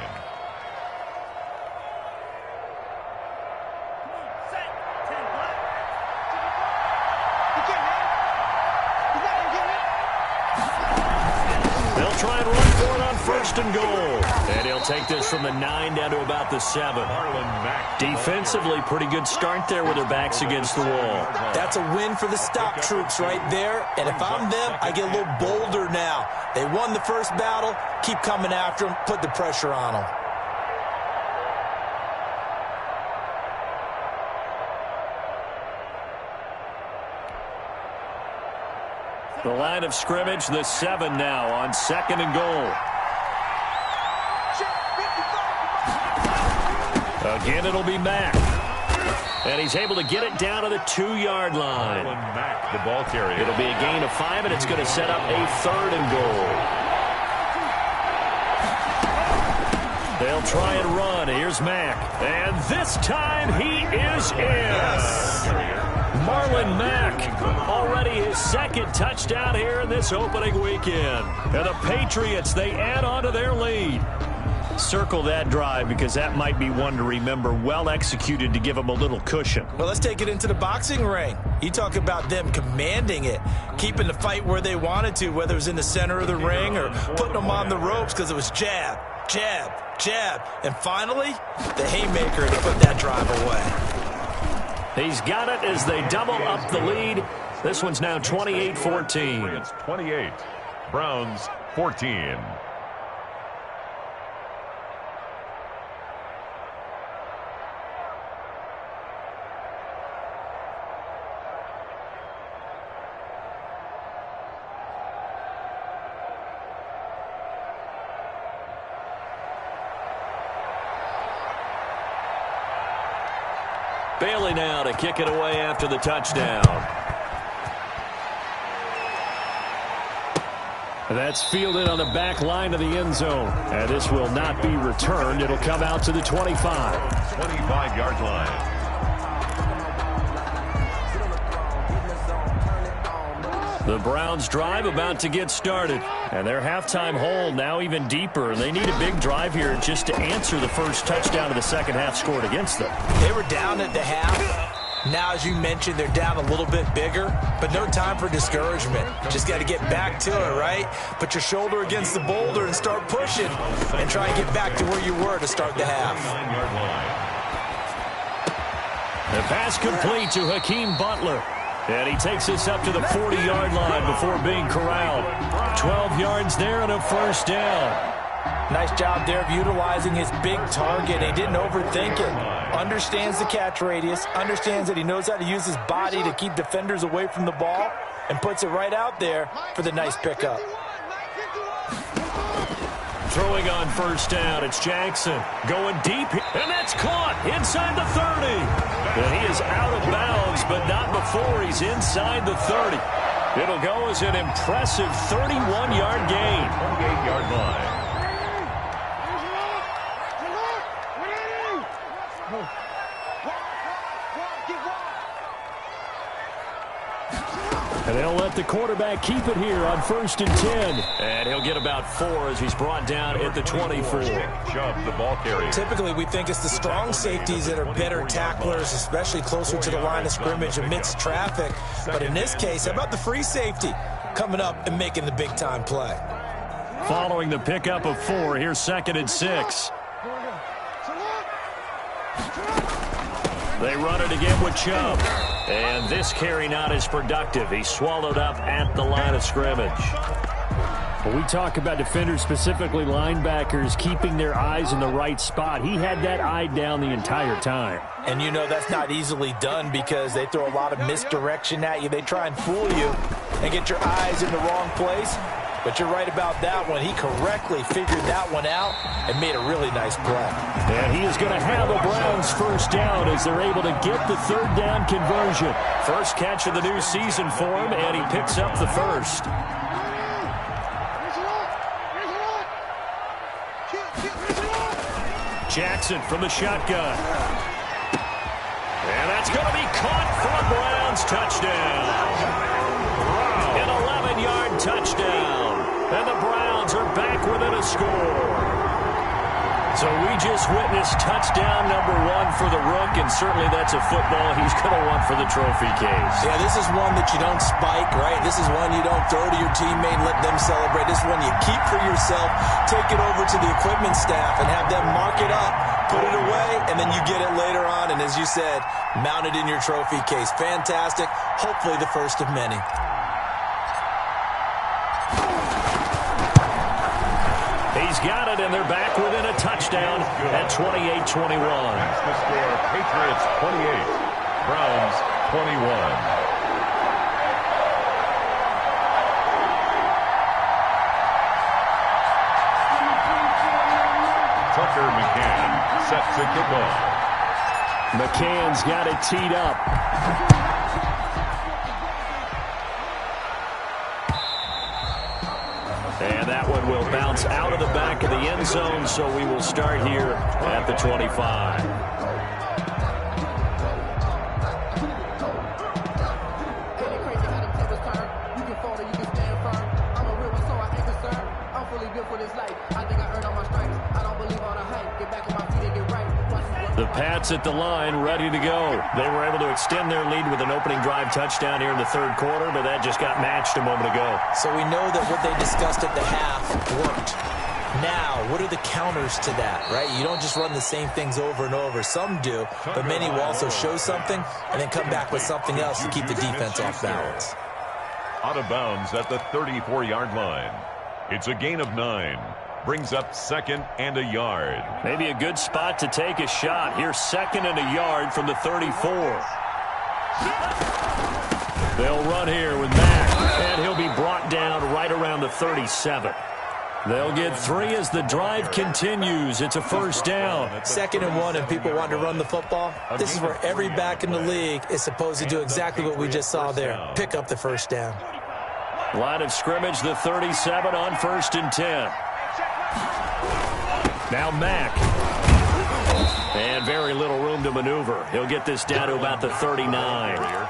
They'll try and run for it on 1st and goal. And he'll take this from the 9 down to about the 7. Defensively, pretty good start there with their backs against the wall. That's a win for the stop troops right there. And if I'm them, I get a little bolder now. They won the first battle. Keep coming after them. Put the pressure on them. The line of scrimmage, the 7 now on 2nd and goal. Again, it'll be Mack. And he's able to get it down to the 2-yard line. Mack, the ball carrier. It'll be a gain of 5, and it's going to set up a 3rd and goal. They'll try and run. Here's Mack. And this time he is in. Yes. Marlon Mack, already his 2nd touchdown here in this opening weekend. And the Patriots, they add on to their lead. Circle that drive because that might be one to remember. Well executed to give them a little cushion. Well, let's take it into the boxing ring. You talk about them commanding it, keeping the fight where they wanted to, whether it was in the center of the ring or putting them on the ropes because it was jab, jab, jab. And finally, the haymaker to put that drive away. He's got it as they double up the lead. This one's now 28-14. It's 28. Browns 14. Bailey now to kick it away after the touchdown. That's fielded on the back line of the end zone. And this will not be returned. It'll come out to the 25. 25-yard line. The Browns drive about to get started. And their halftime hole now even deeper. And they need a big drive here just to answer the first touchdown of the second half scored against them. They were down at the half. Now, as you mentioned, they're down a little bit bigger, but no time for discouragement. Just got to get back to it, right? Put your shoulder against the boulder and start pushing and try and get back to where you were to start the half. The pass complete to Hakeem Butler. And he takes us up to the 40-yard line before being corralled. 12 yards there and a first down. Nice job there of utilizing his big target. He didn't overthink it. Understands the catch radius. Understands that he knows how to use his body to keep defenders away from the ball. And puts it right out there for the nice pickup. Throwing on first down, it's Jackson. Going deep, and that's caught inside the 30. And he is out of bounds, but not before he's inside the 30. It'll go as an impressive 31-yard gain. 28-yard line. And they'll let the quarterback keep it here on 1st and 10. And he'll get about 4 as he's brought down at the 24. Chubb, the ball carrier. Typically, we think it's the strong safeties that are better tacklers, especially closer to the line of scrimmage amidst traffic. But in this case, how about the free safety coming up and making the big-time play? Following the pickup of 4, here's 2nd and 6. They run it again with Chubb. And this carry not as productive. He's swallowed up at the line of scrimmage. When we talk about defenders, specifically linebackers, keeping their eyes in the right spot, he had that eye down the entire time. And you know that's not easily done because they throw a lot of misdirection at you. They try and fool you and get your eyes in the wrong place. But you're right about that one. He correctly figured that one out and made a really nice play. And he is going to have the Browns first down as they're able to get the third down conversion. First catch of the new season for him, and he picks up the first. Jackson from the shotgun. And that's going to be caught for a Browns touchdown. An 11-yard touchdown. And the Browns are back within a score. So we just witnessed touchdown number 1 for the Rook, and certainly that's a football he's going to want for the trophy case. Yeah, this is one that you don't spike, right? This is one you don't throw to your teammate and let them celebrate. This is one you keep for yourself, take it over to the equipment staff and have them mark it up, put it away, and then you get it later on. And as you said, mount it in your trophy case. Fantastic. Hopefully the first of many. He's got it, and they're back within a touchdown at 28-21. That's the score. Patriots 28, Browns 21. Tucker McCann set to kick off. McCann's got it teed up. And that one will bounce out of the back of the end zone, so we will start here at the 25. The Pats at the line, ready to go. They were able to extend their lead with an opening drive touchdown here in the third quarter, but that just got matched a moment ago. So we know that what they discussed at the half worked. Now, what are the counters to that, right? You don't just run the same things over and over. Some do, but many will also show something and then come back with something else to keep the defense off balance. Out of bounds at the 34-yard line. It's a gain of 9. Brings up 2nd and a yard. Maybe a good spot to take a shot. Here's 2nd and a yard from the 34. They'll run here with Mack, and he'll be brought down right around the 37. They'll get 3 as the drive continues. It's a first down. 2nd and 1, and people want to run the football. This is where every back in the league is supposed to do exactly what we just saw there. Pick up the first down. Line of scrimmage, the 37 on 1st and 10. Now Mack. And very little room to maneuver. He'll get this down to about the 39.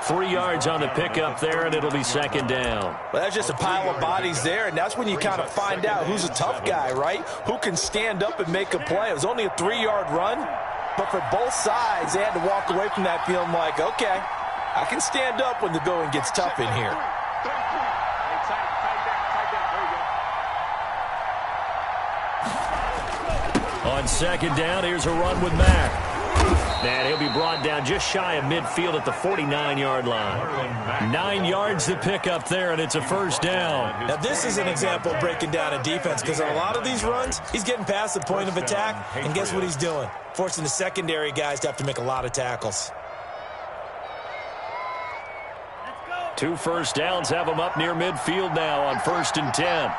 3 yards on the pickup there, and it'll be 2nd down. Well, that's just a pile of bodies there, and that's when you kind of find out who's a tough guy, right? Who can stand up and make a play. It was only a 3-yard run, but for both sides, they had to walk away from that feeling like, okay, I can stand up when the going gets tough in here. On 2nd down, here's a run with Mack. And he'll be brought down just shy of midfield at the 49-yard line. 9 yards to pick up there, and it's a first down. Now, this is an example of breaking down a defense, because on a lot of these runs, he's getting past the point of attack, and guess what he's doing? Forcing the secondary guys to have to make a lot of tackles. 2 first downs have him up near midfield now on 1st and 10.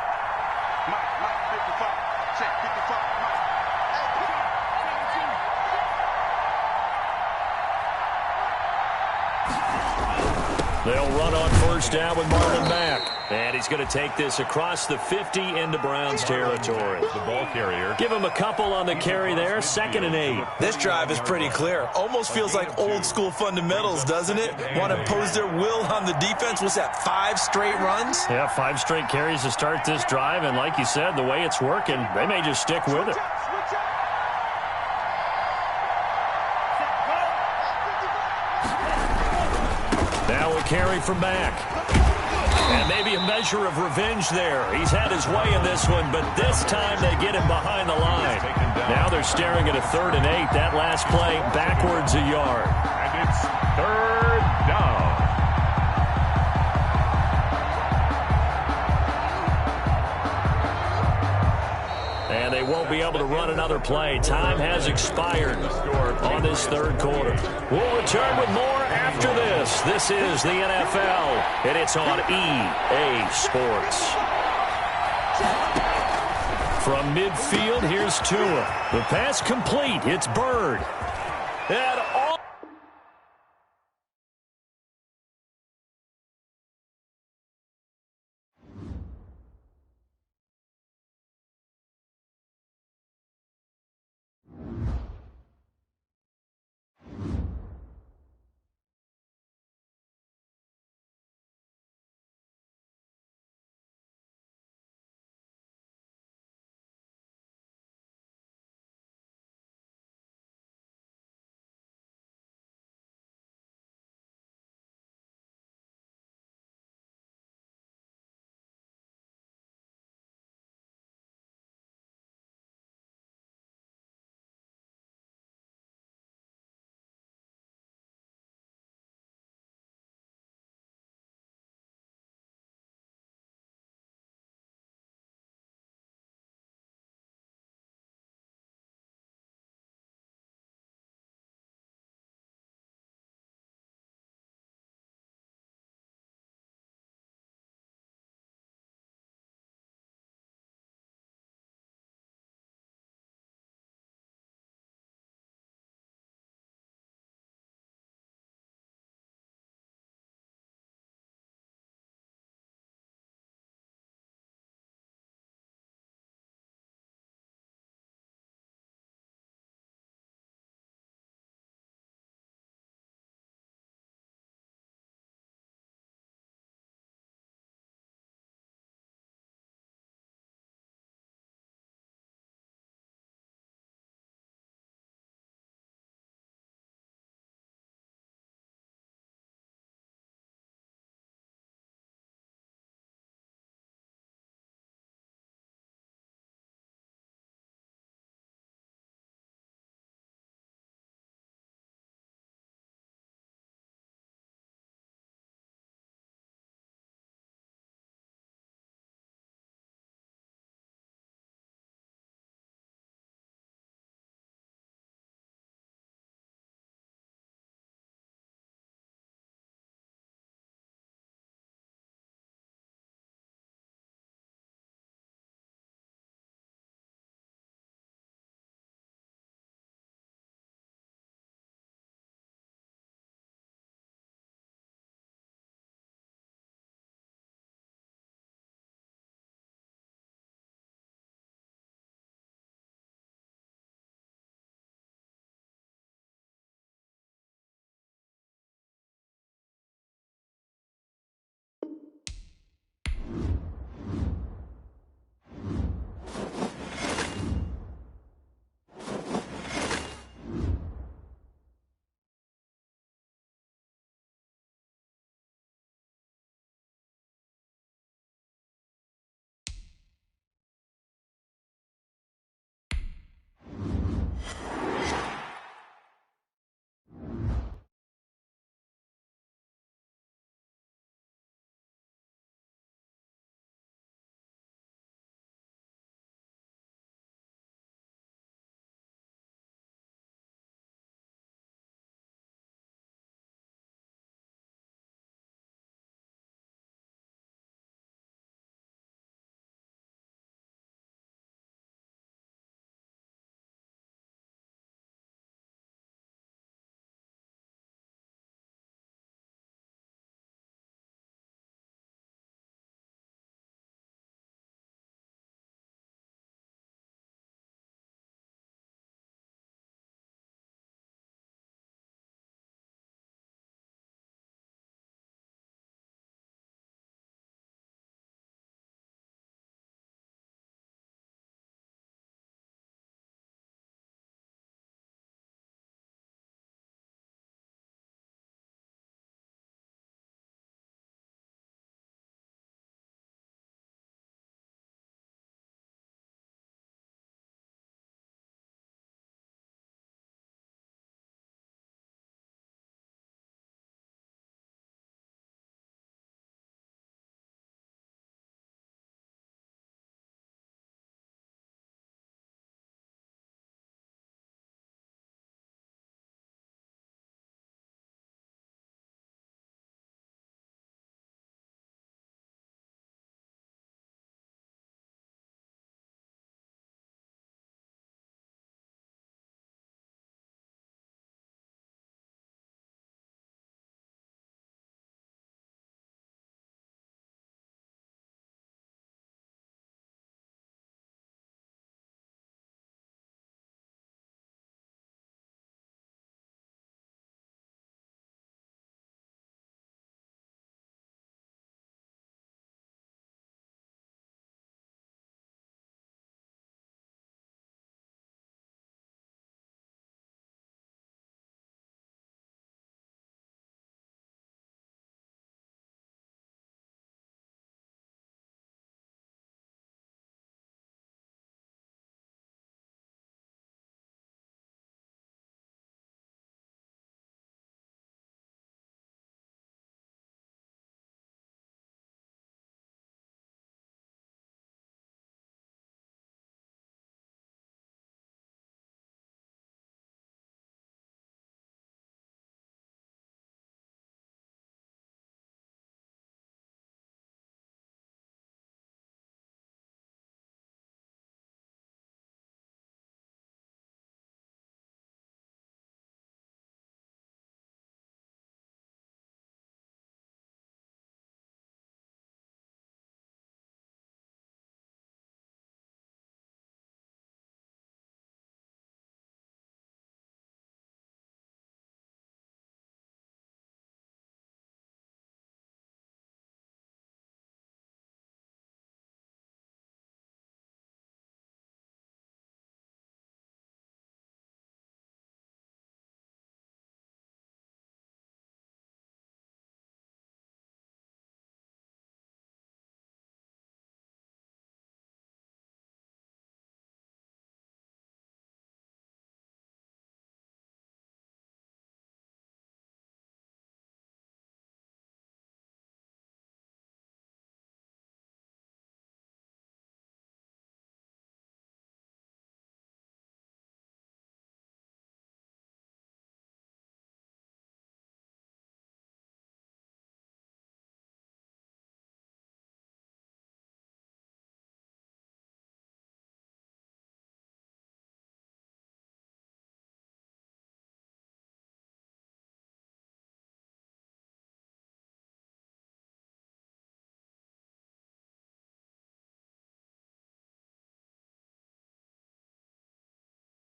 They'll run on 1st down with Marlon Mack. And he's going to take this across the 50 into Browns territory. The ball carrier. Give him a couple on the carry there, 2nd and 8. This drive is pretty clear. Almost feels like old school fundamentals, doesn't it? Want to impose their will on the defense. What's that, 5 straight runs? Yeah, 5 straight carries to start this drive. And like you said, the way it's working, they may just stick with it. Now a carry from Mack. And maybe a measure of revenge there. He's had his way in this one, but this time they get him behind the line. Now they're staring at a 3rd and 8. That last play backwards a yard. And it's 3rd down. And they won't be able to run another play. Time has expired on this 3rd quarter. We'll return with more after this. This is the NFL, and it's on EA Sports. From midfield, here's Tua. The pass complete. It's Bird. And all